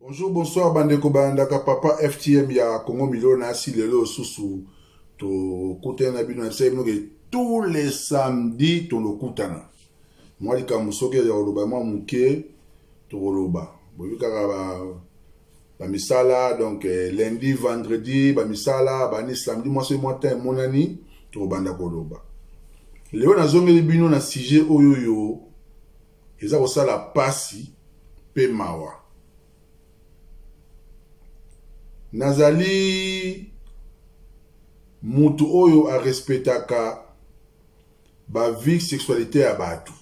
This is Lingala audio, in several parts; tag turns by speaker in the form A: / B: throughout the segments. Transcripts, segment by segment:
A: Bonjour, bonsoir, bandeko bandaka papa FTM ya Congo Milona si lelo susu to kutana na bino na tous les samedis to kutana. Moi lika musoke ya oloba moi muke to oloba. Bobi kaka ba misala donc lundi vendredi ba misala ba ni samedi moi c'est moi temps monani to banda ko oloba. Leo na zongeli bino na sujet oyoyo eza ko sala pasi pe mawa. Nazali mutu oyo a respectaka ba vie sexualité à batu.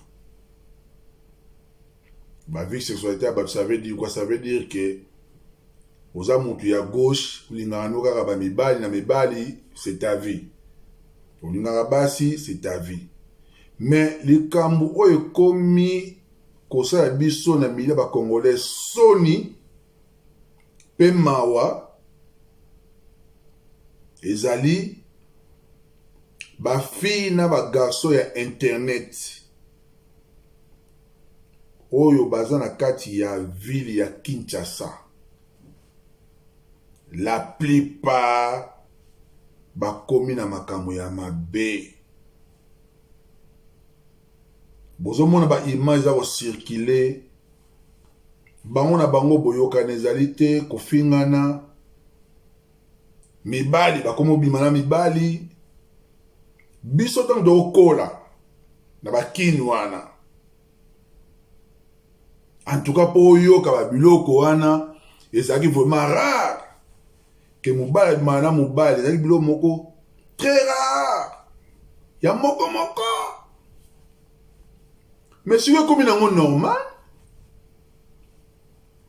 A: Ba vie sexualité à batu, ça veut dire quoi? Ça veut dire que oza mutu ya gauche, ulingaka no kaka ba mibali na mibali, c'est ta vie. Ulingaka basi, c'est ta vie. Mais likambu oyo komi kosala biso na milieu ba congolais soni pe mawa ezali ba fille na ba garçon ya internet oyo baza na kati ya ville ya Kinshasa. La plupart bakomi na makambo ya mabe. Bozomona ba image za ko circuler bango na bango boyoka ezali te kofingana. Mibali bakomo bimana mibali biso tang do kola na bakini wana. En tout cas po yoka ba biloko wana ezaki vraiment rare que mobali bimana mobali ezaki biloko moko très rare ya moko moko. Mais si vous comme nango normal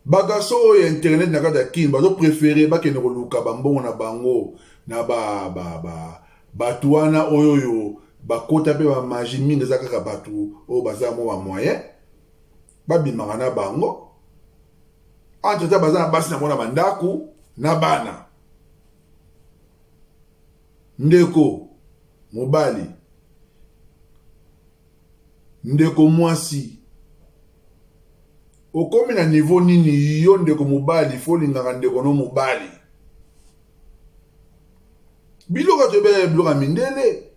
A: bagaso oyo internet na kata kini bazo préféré bakende koluka bambongo na bango na batu wana oyo bakota pe ba magie mingi eza kaka batu oyo baza mo ba moyen babimaka na bango entre temps baza na basi na mona bandaku na bana. Ndeko mobali ndeko mwasi okomi na niveau nini yo ndeko mobali fo lingaka ndeko no mobali biloko tebe biloko mindele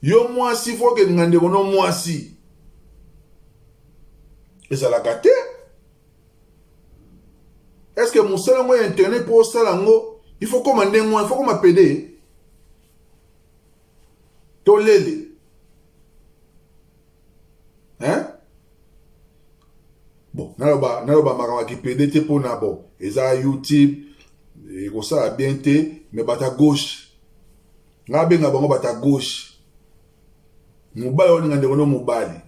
A: yo mwasi fo ke linga ndeko no mwasi ezalaka te. Est-ce que mosala ngo ya internet po sala ngo il faut commander moi il faut comme appeler tolele hein. Bon, naloba makama ki pede te pona bon. Eza YouTube, et comme ça bien te, mais bata gauche. Nga benga bango bata gauche. Mobali on ngande kono mobali.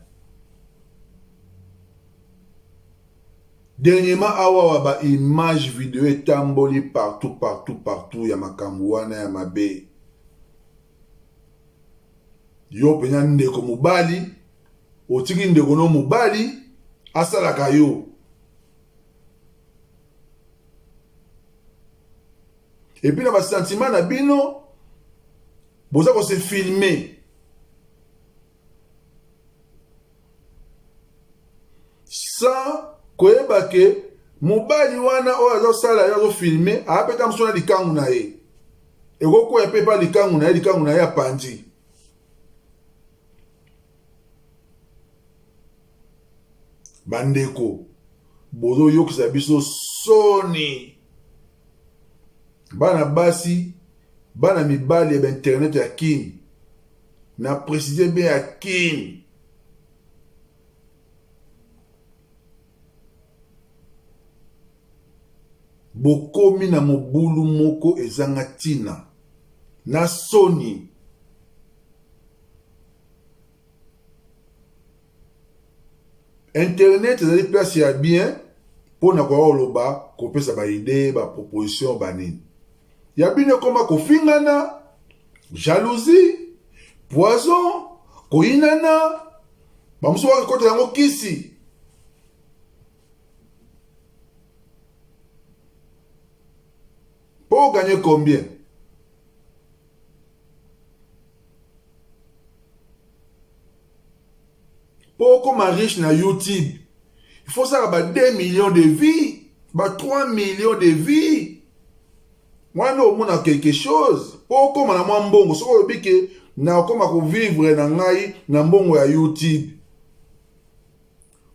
A: Dernièrement awa ba image vidéo etamboli partout ya makambo wana ya mabe. Yo penya ndeko mobali, otiki ndeko no mobali. Asalaka yo. Et puis na ba sentiment na bino boza ko se filmer sans koyeba ke mobali wana oyo azosala yo azofilme apeta msona likangu na ye ekokoya pe pa likangu na ye apandi. Bandeko bozo yokisa biso soni bana basi bana mibali ya internet ya kini na préciser bien ya kini bokomi na mobulu moko ezanga tina na soni. Internet ezali place ya bien pour na kwa oloba kopesa ba idée ba proposition banini ya bino koma kofingana jalousie poison koinana bamuso wa kota yango kisi pour gagner combien? Pour comme riche na YouTube Il faut ça, 2 millions de vies, 3 millions de vies. Moi, nous, on a quelque chose. Pour comme on a moins bon, ce qu'on dit que na comme à vivre dans ngai na mbongo ya YouTube.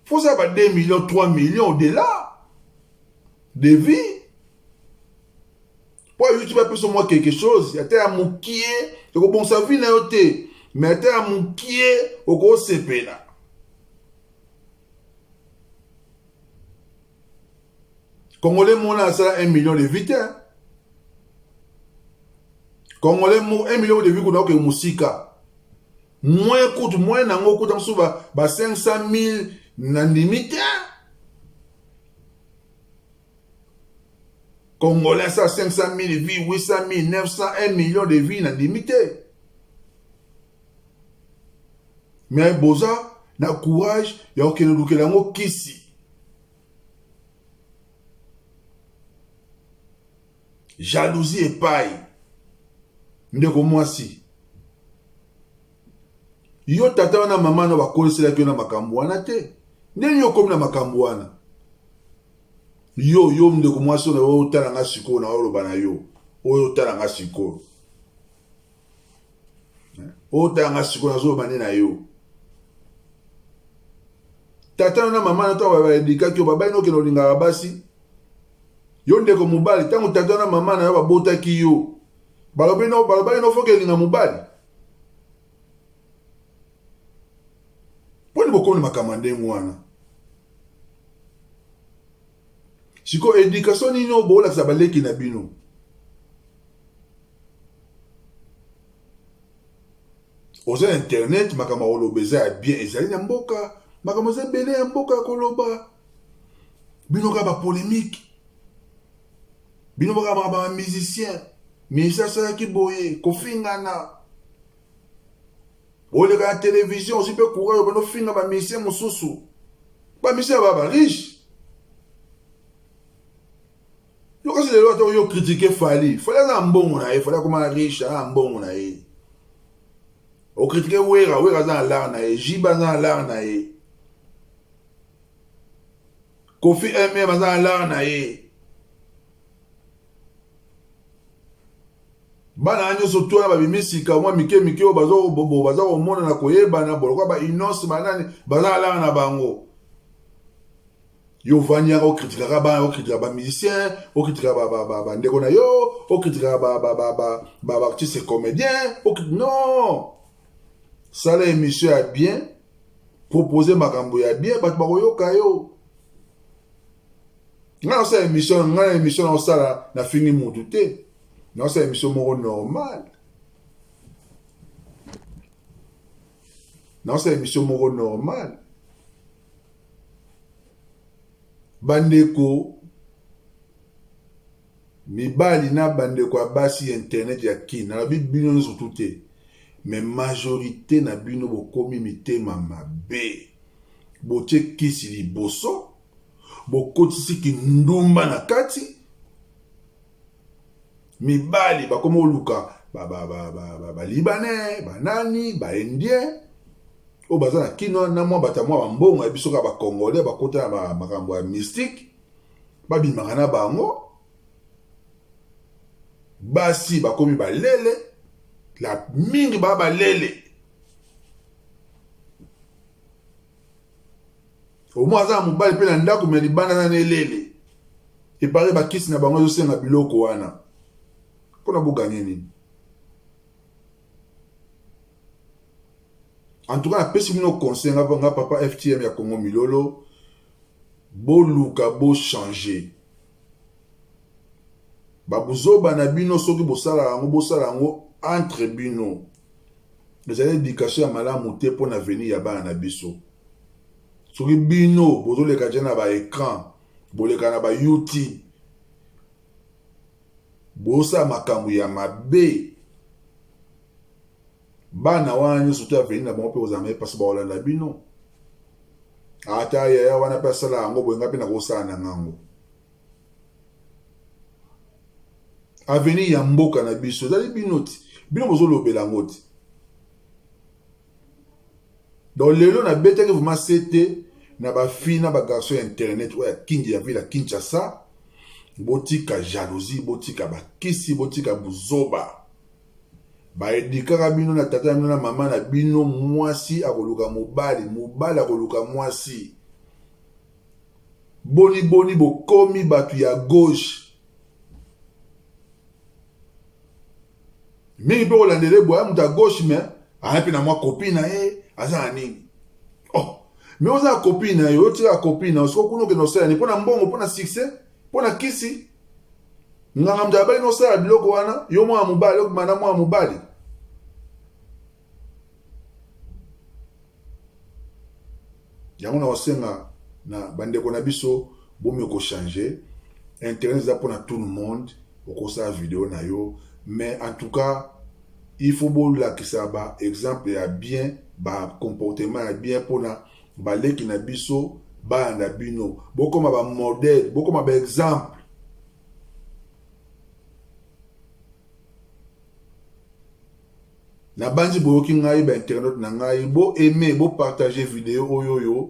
A: Faut ça, 2 millions, 3 millions au-delà de vies. Pour YouTube, il y a quelque chose. Il y a un moukié, il y a un bon savi na yote. Mais il y a un moukié, il y a un sepena. Congolais, mon a ça 1 million de vies. Congolais, 1 million de vies, qu'on a que musika. Moins coûte, moins nango coûte en sous, 500 000 n'andimite. Congolais, ça 500 000 vies, 800 000, 900, 1 million de vies n'andimite. Mais boza, na courage, il y a aucun doute que l'ango kisi. Jalousie et paille. Ndeko mwasi. Yo tata wana mama na bakolesela ki yo na makambo wana te. Ndeni yo komi na makambo wana. Yo ndeko mwasi na oyo tala nga sikoyo na oloba na yo. Oyo tala nga sikoyo. Oyo tala nga sikoyo na zoloba ne na yo. Tata wana mama na to ba edika ki yo babai no ke no linga basi. Yo ndeko mobali tango tata na mama na yo babotaki yo. Balobali no foke linga mobali. Poni bokomi makamande mwana. Siko éducation ni no bola sa baleki na bino. Oza internet makama olobeza bien ezali na mboka, makama za bele ya mboka koloba. Bino ka ba polémique. Bino ba musicien. Mais ça c'est qui boye, kofingana. Ole ka télévision, si peut courir, on finga ba musicien mususu. Ba musicien ba riche. Yo kasi le loto yo critiquer Fali. Fali na mbongo na ye, Fali comme riche na mbongo na ye. O critiquer Wera za la na ye, Jiba za la na ye. Kofi MM za la na ye. Bana anyo soto na babimisika mwa mike o bazo omona na koyeba na bolokwa ba innocent banani baza la na bango. Yo vanya o kritika ba musicien, o kritika ba ndeko na yo, o kritika ba artiste comédien, non. Ça l'émission a bien proposer makambo ya bien bat bakoyoka yo. Nga sa émission na sala na fini mutu te. Non, c'est une émission normale. Non, c'est une émission normale. Bandeko, mibali na bandeko abasi internet ya kina. Na bino nso tout. Mais majorité na bino bokomi mitema mabe. Boche kisi liboso. Bokotisi ki ndumba na kati. Mibali bakomo luka ba libanais banani ba indien o bazana kino na mwa batamwa bambongo ya biso ka ba congolais bakota na makambo ya mystique babimaka na bango basi bakomi balele la mingi balele o mwa za mobali pe na ndako me libanda na nelele e pare bakisi na bango zo senga biloko wana. Pour nous gagner. En tout cas, si nous conseillons papa FTM ya Congo Milolo, bo luka bo changer. Babuzo banabino soki bosala ngo entre bino. Les éducation ya malamu te pour l'avenir ya bana biso. Soki bino bozo le kajana ba écran, bo le kana ba YouTube. Bosa makambu ya mabe bana wana surtout aveni na bango pe ozame parce ba olanda bino ata ya wana pasala ngo boyenga pe na kosala na ngango aveni ya mboka na biso dali binoti bino bozo lobela ngoti donc lelo na beteke vraiment c'était na ba fille na ba garçon internet oya kingi ya vila Kinshasa botika jalousie botika ba kisi botika buzoba ba edikaka bino na tata bino na mama na bino mwasi akoluka mobali akoluka mwasi boni bokomi batu ya gauche mingi mpe kolandele boya mutu ya gauche me aya mpe na mwa copine na ye aza na nini oh me oza na copine na yo otika copine na yo soko kuna okende osalani mpo na mbongo mpo na succès mpo na kisi nganga mutu abali nosala biloko wana yo mwa mobali okomana mwa mobali yango na kosenga na bandeko na biso bomi kochange internet eza mpona tout le monde okosala video na yo mais en tout cas il faut bolakisa ba exemple ya bien ba comportement ya bien mpona baleki na biso bana bino bokoma ba modèle bokoma ba exemple na banzi boyoki ngai ba internet na ngai bo aimer bo partager vidéo oyo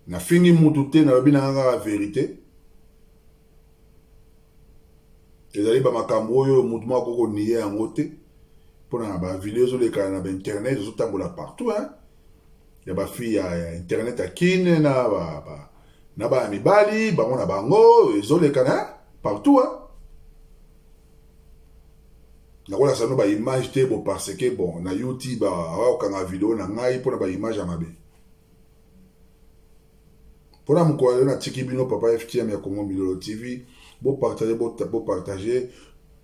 A: na fini mutu te na lobi na nga la vérité ezali ba makambo oyo mutu moko ko nier yango te pona ba vidéo zo lekana na ba internet zo tambola partout hein ya ba fille ya internet akine na ba mibali bango na bango zo lekana partout hein na kola sano ba image te bo parce que bon na YouTube ba okanga vidéo na ngai pona ba image ya mabe pona mko na tiki bino papa FTM ya Congo Milolo TV bo partager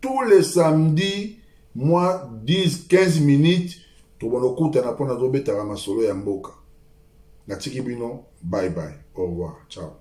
A: tous les samedis moi 10-15 minutes to bono kutana pona zo betaka masolo ya mboka na tiki bino bye bye au revoir ciao